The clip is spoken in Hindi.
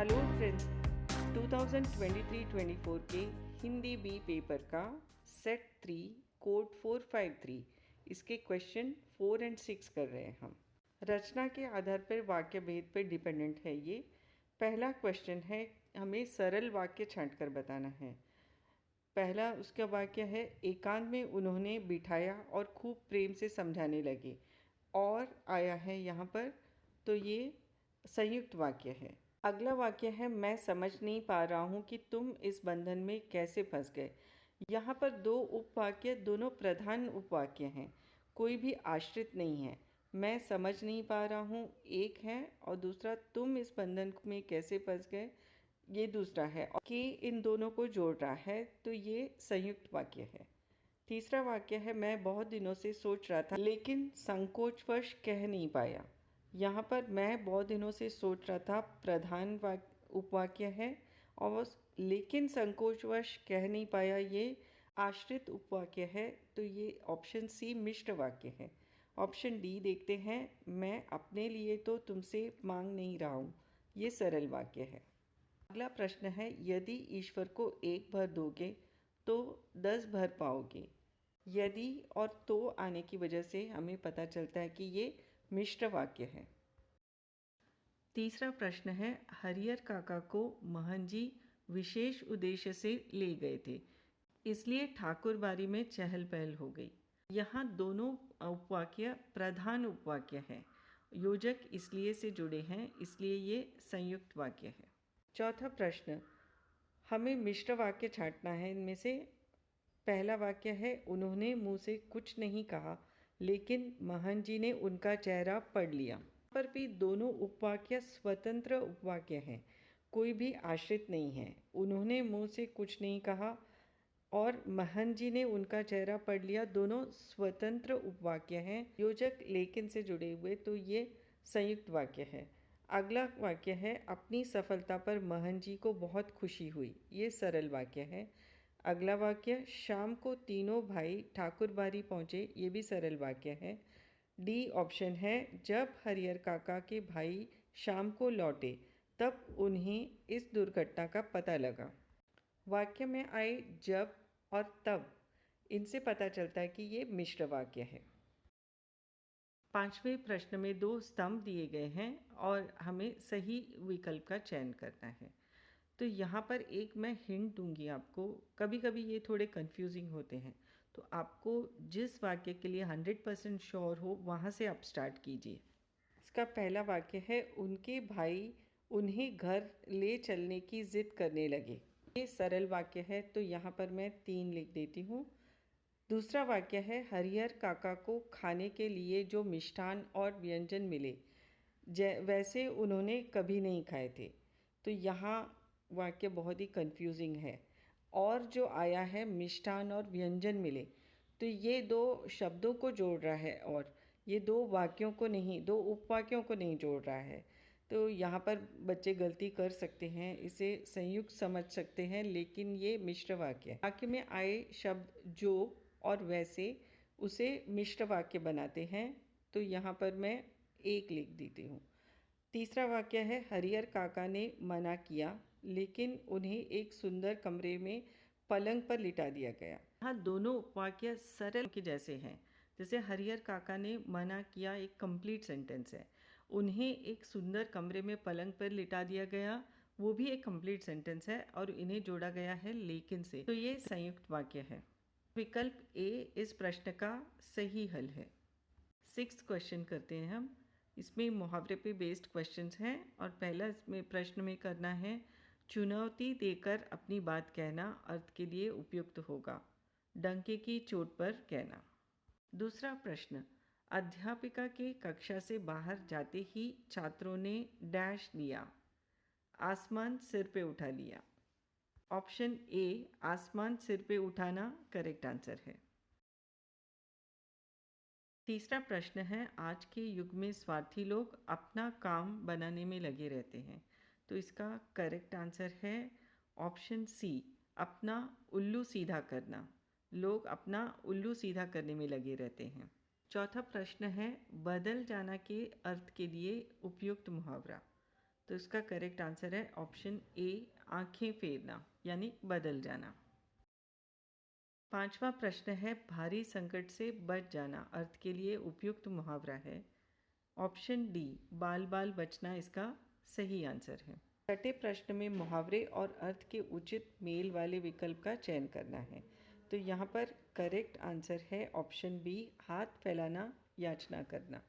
हेलो फ्रेंड्स, 2023-24 के हिंदी बी पेपर का सेट 3 कोड 453 इसके क्वेश्चन 4 एंड 6 कर रहे हैं हम। रचना के आधार पर वाक्य भेद पर डिपेंडेंट है ये। पहला क्वेश्चन है, हमें सरल वाक्य छांट कर बताना है। पहला उसका वाक्य है, एकांत में उन्होंने बिठाया और खूब प्रेम से समझाने लगे, और आया है यहाँ पर, तो ये संयुक्त वाक्य है। अगला वाक्य है, मैं समझ नहीं पा रहा हूँ कि तुम इस बंधन में कैसे फंस गए। यहाँ पर दो उपवाक्य, दोनों प्रधान उपवाक्य हैं, कोई भी आश्रित नहीं है। मैं समझ नहीं पा रहा हूँ एक है, और दूसरा तुम इस बंधन में कैसे फंस गए ये दूसरा है, और कि इन दोनों को जोड़ रहा है, तो ये संयुक्त वाक्य है। तीसरा वाक्य है, मैं बहुत दिनों से सोच रहा था लेकिन संकोचवश कह नहीं पाया। यहाँ पर मैं बहुत दिनों से सोच रहा था प्रधान उपवाक्य है, और लेकिन संकोचवश कह नहीं पाया ये आश्रित उपवाक्य है, तो ये ऑप्शन सी मिश्र वाक्य है। ऑप्शन डी देखते हैं, मैं अपने लिए तो तुमसे मांग नहीं रहा हूँ, ये सरल वाक्य है। अगला प्रश्न है, यदि ईश्वर को 1 भर दोगे तो 10 भर पाओगे। यदि और तो आने की वजह से हमें पता चलता है कि ये मिश्र वाक्य है। तीसरा प्रश्न है, हरिहर काका को महन जी विशेष उद्देश्य से ले गए थे, इसलिए ठाकुर बारी में चहल पहल हो गई। यहाँ दोनों उपवाक्य प्रधान उपवाक्य हैं, योजक इसलिए से जुड़े हैं, इसलिए ये संयुक्त वाक्य है। चौथा प्रश्न, हमें मिश्र वाक्य छांटना है। इनमें से पहला वाक्य है, उन्होंने मुंह से कुछ नहीं कहा लेकिन महन जी ने उनका चेहरा पढ़ लिया। पर भी दोनों उपवाक्य स्वतंत्र उपवाक्य हैं, कोई भी आश्रित नहीं है। उन्होंने मुंह से कुछ नहीं कहा और महन जी ने उनका चेहरा पढ़ लिया, दोनों स्वतंत्र उपवाक्य हैं, योजक लेकिन से जुड़े हुए, तो ये संयुक्त वाक्य है। अगला वाक्य है, अपनी सफलता पर महन जी को बहुत खुशी हुई, ये सरल वाक्य है। अगला वाक्य, शाम को तीनों भाई ठाकुर बारी पहुँचे, ये भी सरल वाक्य है। डी ऑप्शन है, जब हरिहर काका के भाई शाम को लौटे तब उन्हें इस दुर्घटना का पता लगा। वाक्य में आए जब और तब, इनसे पता चलता है कि ये मिश्र वाक्य है। पांचवें प्रश्न में 2 स्तंभ दिए गए हैं और हमें सही विकल्प का चयन करना है। तो यहाँ पर एक मैं हिंट दूंगी आपको, कभी कभी ये थोड़े कंफ्यूजिंग होते हैं, तो आपको जिस वाक्य के लिए 100% श्योर हो वहाँ से आप स्टार्ट कीजिए। इसका पहला वाक्य है, उनके भाई उन्हें घर ले चलने की जिद करने लगे, ये सरल वाक्य है, तो यहाँ पर मैं 3 लिख देती हूँ। दूसरा वाक्य है, हरिहर काका को खाने के लिए जो मिष्ठान और व्यंजन मिले वैसे उन्होंने कभी नहीं खाए थे, तो यहाँ वाक्य बहुत ही कंफ्यूजिंग है। और जो आया है मिष्ठान और व्यंजन मिले, तो ये 2 शब्दों को जोड़ रहा है, और ये 2 वाक्यों को नहीं, 2 उपवाक्यों को नहीं जोड़ रहा है। तो यहाँ पर बच्चे गलती कर सकते हैं, इसे संयुक्त समझ सकते हैं, लेकिन ये मिश्र वाक्य है। वाक्य में आए शब्द जो और वैसे उसे मिश्र वाक्य बनाते हैं, तो यहाँ पर मैं 1 लिख देती हूँ। तीसरा वाक्य है, हरिहर काका ने मना किया लेकिन उन्हें एक सुंदर कमरे में पलंग पर लिटा दिया गया। यहाँ दोनों वाक्य सरल के जैसे हैं, जैसे हरिहर काका ने मना किया एक कंप्लीट सेंटेंस है, उन्हें एक सुंदर कमरे में पलंग पर लिटा दिया गया, वो भी एक कंप्लीट सेंटेंस है, और इन्हें जोड़ा गया है लेकिन से, तो ये संयुक्त वाक्य है। विकल्प ए इस प्रश्न का सही हल है। 6th क्वेश्चन करते हैं हम। इसमें मुहावरे पे बेस्ड क्वेश्चंस हैं, और पहला इसमें प्रश्न में करना है, चुनौती देकर अपनी बात कहना अर्थ के लिए उपयुक्त होगा, डंके की चोट पर कहना। दूसरा प्रश्न, अध्यापिका के कक्षा से बाहर जाते ही छात्रों ने डैश लिया, आसमान सिर पे उठा लिया। ऑप्शन ए आसमान सिर पे उठाना करेक्ट आंसर है। तीसरा प्रश्न है, आज के युग में स्वार्थी लोग अपना काम बनाने में लगे रहते हैं, तो इसका करेक्ट आंसर है ऑप्शन सी, अपना उल्लू सीधा करना। लोग अपना उल्लू सीधा करने में लगे रहते हैं। चौथा प्रश्न है, बदल जाना के अर्थ के लिए उपयुक्त मुहावरा, तो इसका करेक्ट आंसर है ऑप्शन ए, आंखें फेरना यानी बदल जाना। पांचवा प्रश्न है, भारी संकट से बच जाना अर्थ के लिए उपयुक्त मुहावरा है। ऑप्शन डी, बाल बाल बचना इसका सही आंसर है। छठे प्रश्न में मुहावरे और अर्थ के उचित मेल वाले विकल्प का चयन करना है। तो यहाँ पर करेक्ट आंसर है ऑप्शन बी, हाथ फैलाना याचना करना।